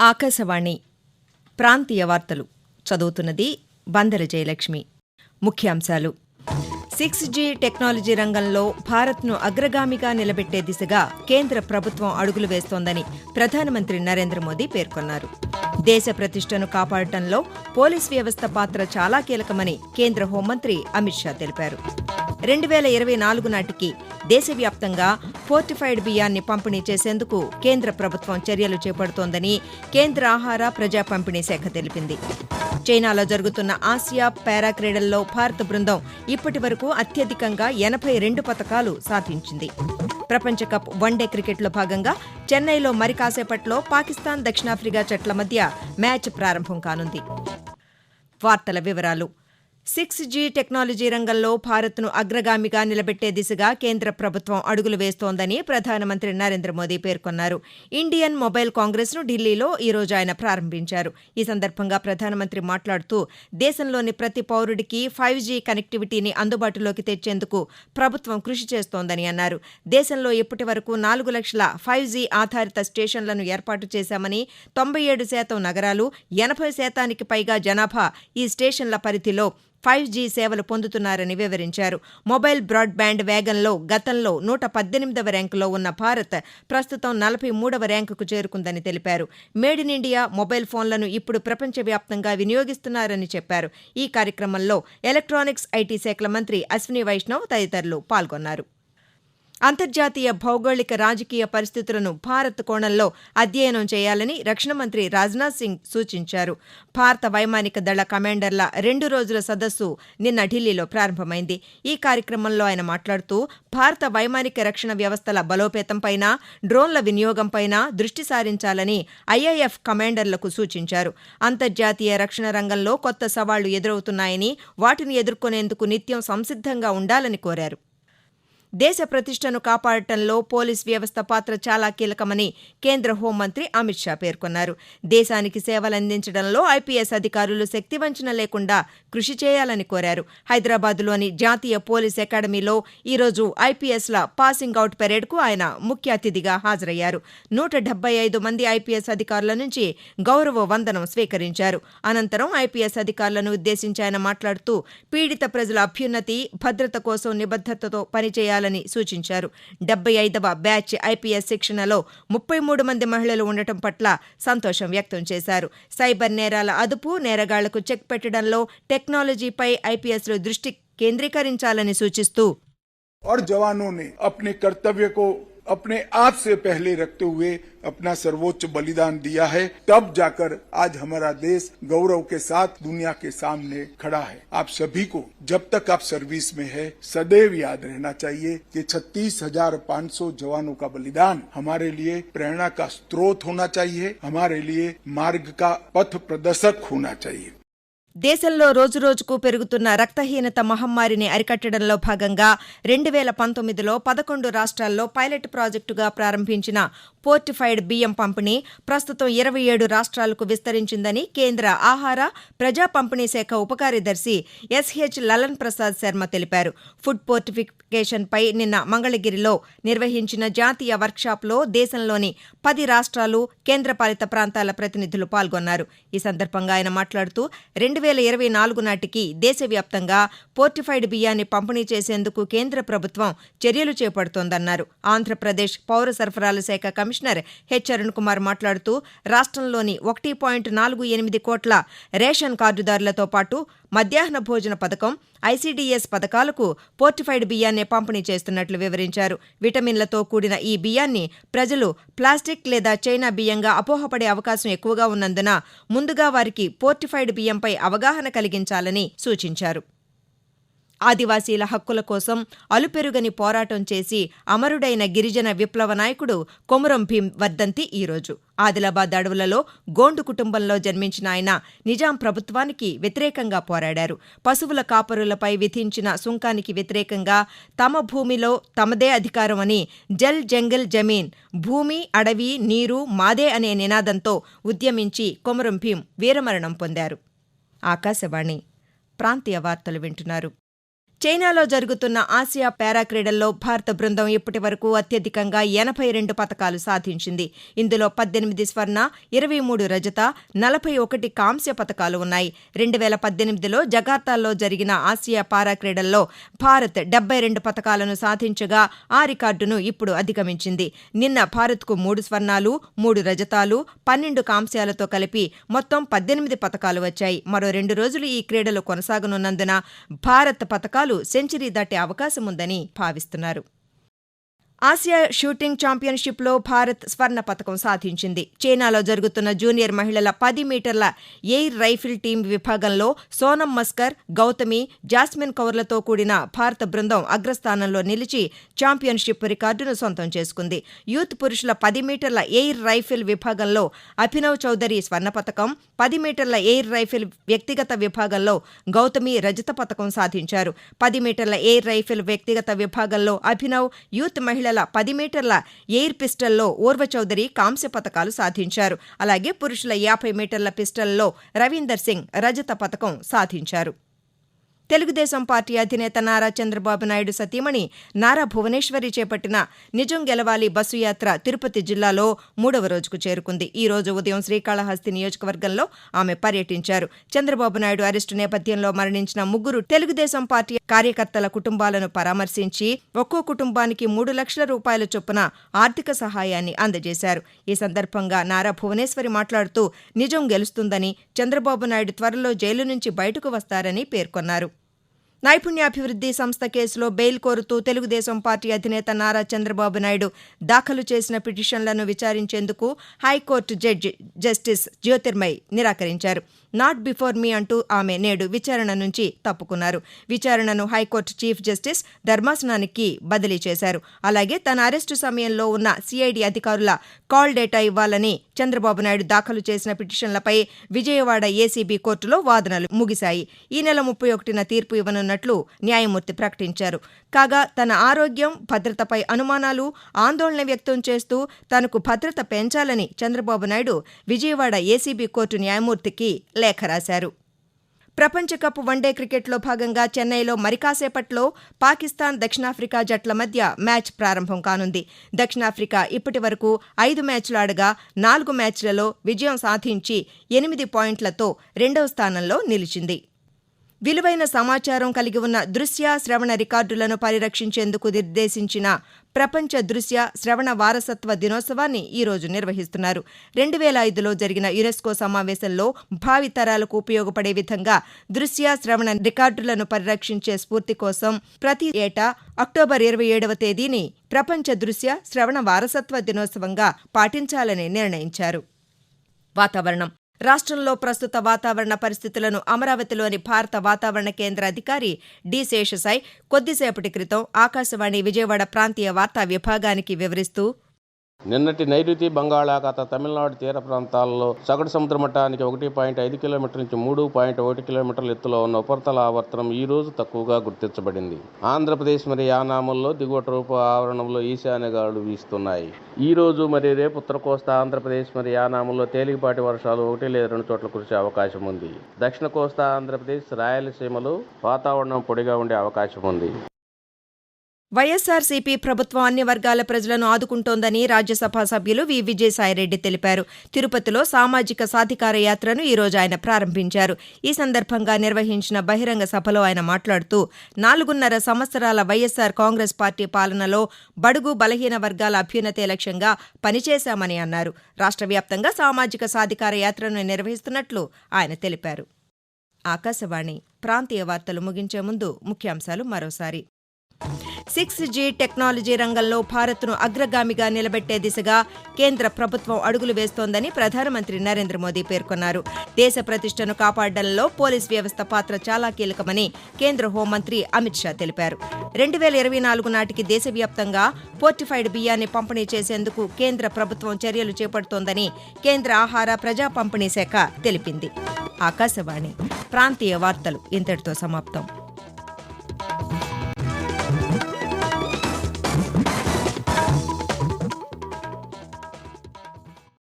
ఆకాశవాణి ప్రాంతీయ వార్తలు చదువుతున్నది బందర జయలక్ష్మి. ముఖ్యాంశాలు: 6G టెక్నాలజీ రంగంలో భారత్ను అగ్రగామిగా నిలబెట్టే దిశగా కేంద్ర ప్రభుత్వం అడుగులు వేస్తోందని ప్రధానమంత్రి నరేంద్ర మోదీ పేర్కొన్నారు. దేశ ప్రతిష్టను కాపాడటంలో పోలీస్ వ్యవస్థ పాత్ర చాలా కీలకమని కేంద్ర హోంమంత్రి అమిత్ షా తెలిపారు. 2024 నాటికి దేశవ్యాప్తంగా ఫోర్టిఫైడ్ బియ్యాన్ని పంపిణీ చేసేందుకు కేంద్ర ప్రభుత్వం చర్యలు చేపడుతోందని కేంద్ర ఆహార, ప్రజా పంపిణీ శాఖ తెలిపింది. చైనాలో జరుగుతున్న ఆసియా పారా క్రీడల్లో భారత బృందం ఇప్పటి వరకు అత్యధికంగా 82 పతకాలు సాధించింది. ప్రపంచ కప్ వన్డే క్రికెట్లో భాగంగా చెన్నైలో మరి కాసేపట్లో పాకిస్తాన్, దక్షిణాఫ్రికా జట్ల మధ్య మ్యాచ్ ప్రారంభం కానుంది. వార్తల వివరాలు: 6G టెక్నాలజీ రంగంలో భారత్ను అగ్రగామిగా నిలబెట్టే దిశగా కేంద్ర ప్రభుత్వం అడుగులు వేస్తోందని ప్రధానమంత్రి నరేంద్ర మోదీ పేర్కొన్నారు. ఇండియన్ మొబైల్ కాంగ్రెస్ను ఢిల్లీలో ఈ రోజు ఆయన ప్రారంభించారు. ఈ సందర్భంగా ప్రధానమంత్రి మాట్లాడుతూ దేశంలోని ప్రతి పౌరుడికి 5G కనెక్టివిటీని అందుబాటులోకి తెచ్చేందుకు ప్రభుత్వం కృషి చేస్తోందని అన్నారు. దేశంలో ఇప్పటి వరకు 4 లక్షల 5G ఆధారిత స్టేషన్లను ఏర్పాటు చేశామని, 97% నగరాలు, 80% పైగా జనాభా ఈ స్టేషన్ల పరిధిలో 5G సేవలు పొందుతున్నారని వివరించారు. మొబైల్ బ్రాడ్బ్యాండ్ వేగంలో గతంలో 118వ ర్యాంకులో ఉన్న భారత్ ప్రస్తుతం 43వ ర్యాంకుకు చేరుకుందని తెలిపారు. మేడ్ ఇన్ ఇండియా మొబైల్ ఫోన్లను ఇప్పుడు ప్రపంచవ్యాప్తంగా వినియోగిస్తున్నారని చెప్పారు. ఈ కార్యక్రమంలో ఎలక్ట్రానిక్స్, ఐటీ శాఖల మంత్రి అశ్విని వైష్ణవ్ తదితరులు పాల్గొన్నారు. అంతర్జాతీయ భౌగోళిక, రాజకీయ పరిస్థితులను భారత్ కోణంలో అధ్యయనం చేయాలని రక్షణ మంత్రి రాజ్నాథ్ సింగ్ సూచించారు. భారత వైమానిక దళ కమాండర్ల 2 రోజుల సదస్సు నిన్న ఢిల్లీలో ప్రారంభమైంది. ఈ కార్యక్రమంలో ఆయన మాట్లాడుతూ భారత వైమానిక రక్షణ వ్యవస్థల బలోపేతంపైనా, డ్రోన్ల వినియోగంపైనా దృష్టి సారించాలని ఐఐఎఫ్ కమాండర్లకు సూచించారు. అంతర్జాతీయ రక్షణ రంగంలో కొత్త సవాళ్లు ఎదురవుతున్నాయని, వాటిని ఎదుర్కొనేందుకు నిత్యం సంసిద్ధంగా ఉండాలని కోరారు. దేశ ప్రతిష్టను కాపాడటంలో పోలీస్ వ్యవస్థ పాత్ర చాలా కీలకమని కేంద్ర హోంమంత్రి అమిత్ షా పేర్కొన్నారు. దేశానికి సేవలందించడంలో ఐపీఎస్ అధికారులు శక్తివంచన లేకుండా కృషి చేయాలని కోరారు. హైదరాబాద్లోని జాతీయ పోలీస్ అకాడమీలో ఈరోజు ఐపీఎస్ల పాసింగ్ అవుట్ పెరేడ్కు ఆయన ముఖ్య అతిథిగా హాజరయ్యారు. 175 మంది ఐపీఎస్ అధికారుల నుంచి గౌరవ వందనం స్వీకరించారు. అనంతరం ఐపీఎస్ అధికారులను ఉద్దేశించి ఆయన మాట్లాడుతూ పీడిత ప్రజల అభ్యున్నతి, భద్రత కోసం నిబద్ధతతో పనిచేయాలని సూచించారు. 75వ బ్యాచ్ ఐపీఎస్ శిక్షణలో 33 మంది మహిళలు ఉండటం పట్ల సంతోషం వ్యక్తం చేశారు. సైబర్ నేరాల అదుపు, నేరగాళ్లకు చెక్ పెట్టడంలో టెక్నాలజీపై ఐపీఎస్లు దృష్టి కేంద్రీకరించాలని సూచిస్తూ और जवानों ने अपने कर्तव्य को अपने आप से पहले रखते हुए अपना सर्वोच्च बलिदान दिया है, तब जाकर आज हमारा देश गौरव के साथ दुनिया के सामने खड़ा है। आप सभी को जब तक आप सर्विस में है सदैव याद रहना चाहिए कि 36,500 जवानों का बलिदान हमारे लिए प्रेरणा का स्रोत होना चाहिए, हमारे लिए मार्ग का पथ प्रदर्शक होना चाहिए. దేశంలో రోజురోజుకు పెరుగుతున్న రక్తహీనత మహమ్మారిని అరికట్టడంలో భాగంగా 2019లో 11 రాష్ట్రాల్లో పైలట్ ప్రాజెక్టుగా ప్రారంభించిన ఫోర్టిఫైడ్ బియ్యం పంపిణీ ప్రస్తుతం 27 రాష్ట్రాలకు విస్తరించిందని కేంద్ర ఆహార, ప్రజా పంపిణీ శాఖ ఉపకార్యదర్శి ఎస్హెచ్ లలన్ ప్రసాద్ శర్మ తెలిపారు. ఫుడ్ ఫోర్టిఫికేషన్పై నిన్న మంగళగిరిలో నిర్వహించిన జాతీయ వర్క్షాప్లో దేశంలోని 10 రాష్ట్రాలు, కేంద్రపాలిత ప్రాంతాల ప్రతినిధులు పాల్గొన్నారు. ఈ సందర్భంగా ఆయన మాట్లాడుతూ 2024 నాటికి దేశవ్యాప్తంగా ఫోర్టిఫైడ్ బియ్యాన్ని పంపిణీ చేసేందుకు కేంద్ర ప్రభుత్వం చర్యలు చేపడుతోందన్నారు. ఆంధ్రప్రదేశ్ పౌర సరఫరాల శాఖ కమిషనర్ హెచ్ అరుణ్ కుమార్ మాట్లాడుతూ రాష్ట్రంలోని 1.48 కోట్ల రేషన్ కార్డుదారులతో పాటు మధ్యాహ్న భోజన పథకం, ఐసీడీఎస్ పథకాలకు ఫోర్టిఫైడ్ బియ్యాన్నే పంపిణీ చేస్తున్నట్లు వివరించారు. విటమిన్లతో కూడిన ఈ బియ్యాన్ని ప్రజలు ప్లాస్టిక్ లేదా చైనా బియ్యంగా అపోహపడే అవకాశం ఎక్కువగా ఉన్నందున ముందుగా వారికి ఫోర్టిఫైడ్ బియ్యంపై అవగాహన కలిగించాలని సూచించారు. ఆదివాసీల హక్కుల కోసం అలుపెరుగని పోరాటం చేసి అమరుడైన గిరిజన విప్లవ నాయకుడు కొమురం భీం వర్ధంతి ఈరోజు. ఆదిలాబాద్ అడవులలో గోండు కుటుంబంలో జన్మించిన ఆయన నిజాం ప్రభుత్వానికి వ్యతిరేకంగా పోరాడారు. పశువుల కాపరులపై విధించిన సుంకానికి వ్యతిరేకంగా తమ భూమిలో తమదే అధికారం అని జల్ జంగల్ జమీన్, భూమి, అడవి, నీరు మాదే అనే నినాదంతో ఉద్యమించి కొమురం భీం వీరమరణం పొందారు. ఆకాశవాణి ప్రాంతీయ వార్తలు వింటున్నారు. చైనాలో జరుగుతున్న ఆసియా పారా క్రీడల్లో భారత బృందం ఇప్పటి వరకు అత్యధికంగా 82 పతకాలు సాధించింది. ఇందులో 18 స్వర్ణ, 23 రజత, 41 కాంస్య పతకాలు ఉన్నాయి. 2018లో జకార్తాలో జరిగిన ఆసియా పారా క్రీడల్లో భారత్ 72 పతకాలను సాధించగా ఆ రికార్డును ఇప్పుడు అధిగమించింది. నిన్న భారత్కు 3 స్వర్ణాలు, 3 రజతాలు, 12 కాంస్యాలతో కలిపి మొత్తం 18 పతకాలు వచ్చాయి. మరో 2 రోజులు ఈ క్రీడలు కొనసాగనున్నందున భారత్ పతకాలు సెంచరీ దాటే అవకాశం ఉందని భావిస్తున్నారు. ఆసియా షూటింగ్ ఛాంపియన్షిప్లో భారత్ స్వర్ణ పతకం సాధించింది. చైనాలో జరుగుతున్న జూనియర్ మహిళల 10 మీటర్ల ఎయిర్ రైఫిల్ టీం విభాగంలో సోనం మస్కర్, గౌతమి, జాస్మిన్ కౌర్లతో కూడిన భారత బృందం అగ్రస్థానంలో నిలిచి ఛాంపియన్షిప్ రికార్డును సొంతం చేసుకుంది. యూత్ పురుషుల 10 మీటర్ల ఎయిర్ రైఫిల్ విభాగంలో అభినవ్ చౌదరి స్వర్ణ పతకం, 10 మీటర్ల ఎయిర్ రైఫిల్ వ్యక్తిగత విభాగంలో గౌతమి రజత పతకం సాధించారు. 10 మీటర్ల ఎయిర్ రైఫిల్ వ్యక్తిగత విభాగంలో అభినవ్, యూత్ మహిళల 10 మీటర్ల ఎయిర్ పిస్టల్లో ఊర్వ చౌదరి కాంస్య పతకాలు సాధించారు. అలాగే పురుషుల 50 మీటర్ల పిస్టల్లో రవీందర్ సింగ్ రజత పతకం సాధించారు. తెలుగుదేశం పార్టీ అధినేత నారా చంద్రబాబు నాయుడు సతీమణి నారా భువనేశ్వరి చేపట్టిన నిజం గెలవాలి బస్సు యాత్ర తిరుపతి జిల్లాలో 3వ రోజుకు చేరుకుంది. ఈ రోజు ఉదయం శ్రీకాళహస్తి నియోజకవర్గంలో ఆమె పర్యటించారు. చంద్రబాబు నాయుడు అరెస్టు నేపథ్యంలో మరణించిన 3 తెలుగుదేశం పార్టీ కార్యకర్తల కుటుంబాలను పరామర్శించి ఒక్కో కుటుంబానికి 3 లక్షల రూపాయల చొప్పున ఆర్థిక సహాయాన్ని అందజేశారు. ఈ సందర్భంగా నారా భువనేశ్వరి మాట్లాడుతూ నిజం గెలుస్తుందని, చంద్రబాబు నాయుడు త్వరలో జైలు నుంచి బయటకు వస్తారని పేర్కొన్నారు. నైపుణ్యాభివృద్ధి సంస్థ కేసులో బెయిల్ కోరుతూ తెలుగుదేశం పార్టీ అధినేత నారా చంద్రబాబు నాయుడు దాఖలు చేసిన పిటిషన్లను విచారించేందుకు హైకోర్టు జడ్జి జస్టిస్ జ్యోతిర్మయ్ నిరాకరించారు. నాట్ బిఫోర్ మీ అంటూ ఆమె నేడు విచారణ నుంచి తప్పుకున్నారు. విచారణను హైకోర్టు చీఫ్ జస్టిస్ ధర్మాసనానికి బదిలీ చేశారు. అలాగే తన అరెస్టు సమయంలో ఉన్న సిఐడి అధికారుల కాల్ డేటా ఇవ్వాలని చంద్రబాబు నాయుడు దాఖలు చేసిన పిటిషన్లపై విజయవాడ ఏసీబీ కోర్టులో వాదనలు ముగిశాయి. ఈ నెల 31న తీర్పు ఇవ్వనున్నట్లు న్యాయమూర్తి ప్రకటించారు. కాగా తన ఆరోగ్యం, భద్రతపై అనుమానాలు, ఆందోళన వ్యక్తం చేస్తూ తనకు భద్రత పెంచాలని చంద్రబాబు నాయుడు విజయవాడ ఏసీబీ కోర్టు న్యాయమూర్తికి లేఖ రాశారు. ప్రపంచ కప్ వన్డే క్రికెట్లో భాగంగా చెన్నైలో మరికాసేపట్లో పాకిస్తాన్, దక్షిణాఫ్రికా జట్ల మధ్య మ్యాచ్ ప్రారంభం కానుంది. దక్షిణాఫ్రికా ఇప్పటి వరకు 5 మ్యాచ్లు ఆడగా 4 మ్యాచ్లలో విజయం సాధించి 8 పాయింట్లతో 2వ స్థానంలో నిలిచింది. విలువైన సమాచారం కలిగి ఉన్న దృశ్య, శ్రవణ రికార్డులను పరిరక్షించేందుకు నిర్దేశించిన ప్రపంచ దృశ్య, శ్రవణ వారసత్వ దినోత్సవాన్ని ఈరోజు నిర్వహిస్తున్నారు. 2005లో జరిగిన యునెస్కో సమావేశంలో భావితరాలకు ఉపయోగపడే విధంగా దృశ్య, శ్రవణ రికార్డులను పరిరక్షించే స్ఫూర్తి కోసం ప్రతి ఏటా అక్టోబర్ 27వ తేదీని ప్రపంచ దృశ్య, శ్రవణ వారసత్వ దినోత్సవంగా పాటించాలని నిర్ణయించారు. వాతావరణం. రాష్ట్రంలో ప్రస్తుత వాతావరణ పరిస్థితులను అమరావతిలోని భారత వాతావరణ కేంద్ర అధికారి డి శేషసాయి కొద్దిసేపటి క్రితం ఆకాశవాణి విజయవాడ ప్రాంతీయ వార్తా విభాగానికి వివరిస్తూ, నిన్నటి నైరుతి బంగాళాఖాత తమిళనాడు తీర ప్రాంతాల్లో సగటు సముద్ర మట్టానికి 1.5 కిలోమీటర్ నుంచి 3.1 కిలోమీటర్ల ఎత్తులో ఉన్న ఉపరితల ఆవర్తనం ఈ రోజు తక్కువగా గుర్తించబడింది. ఆంధ్రప్రదేశ్ మరియు యానాముల్లో దిగువ ట్రోపు ఆవరణంలో ఈశాన్య గాలులు వీస్తున్నాయి. ఈ రోజు మరియు రేపు ఉత్తర కోస్తా ఆంధ్రప్రదేశ్ మరియు యానాముల్లో తేలికపాటి వర్షాలు 1 లేదా 2 చోట్ల కురిసే అవకాశం ఉంది. దక్షిణ కోస్తా ఆంధ్రప్రదేశ్, రాయలసీమలో వాతావరణం పొడిగా ఉండే అవకాశం ఉంది. వైఎస్సార్సీపీ ప్రభుత్వం అన్ని వర్గాల ప్రజలను ఆదుకుంటోందని రాజ్యసభ సభ్యులు వి. విజయసాయిరెడ్డి తెలిపారు. తిరుపతిలో సామాజిక సాధికార యాత్రను ఈరోజు ఆయన ప్రారంభించారు. ఈ సందర్భంగా నిర్వహించిన బహిరంగ సభలో ఆయన మాట్లాడుతూ 4.5 సంవత్సరాల వైఎస్సార్ కాంగ్రెస్ పార్టీ పాలనలో బడుగు బలహీన వర్గాల అభ్యున్నతే లక్ష్యంగా పనిచేశామని అన్నారు. రాష్ట్ర వ్యాప్తంగా సామాజిక సాధికార యాత్రను నిర్వహిస్తున్నట్లు ఆయన తెలిపారు. ఆకాశవాణి ప్రాంతీయ వార్తలు ముగించే ముందు ముఖ్యాంశాలు మరోసారి. 6G టెక్నాలజీ రంగంలో భారత్ను అగ్రగామిగా నిలబెట్టే దిశగా కేంద్ర ప్రభుత్వం అడుగులు వేస్తోందని ప్రధానమంత్రి నరేంద్ర మోదీ పేర్కొన్నారు. దేశ ప్రతిష్టను కాపాడడంలో పోలీస్ వ్యవస్థ పాత్ర చాలా కీలకమని కేంద్ర హోంమంత్రి అమిత్ షా తెలిపారు. 2024 నాటికి దేశవ్యాప్తంగా పోర్టిఫైడ్ బియ్యాన్ని పంపిణీ చేసేందుకు కేంద్ర ప్రభుత్వం చర్యలు చేపడుతోందని కేంద్ర ఆహార, ప్రజా పంపిణీ శాఖ తెలిపింది. ఆకాశవాణి ప్రాంతీయ వార్తలు ఇంతటితో సమాప్తం.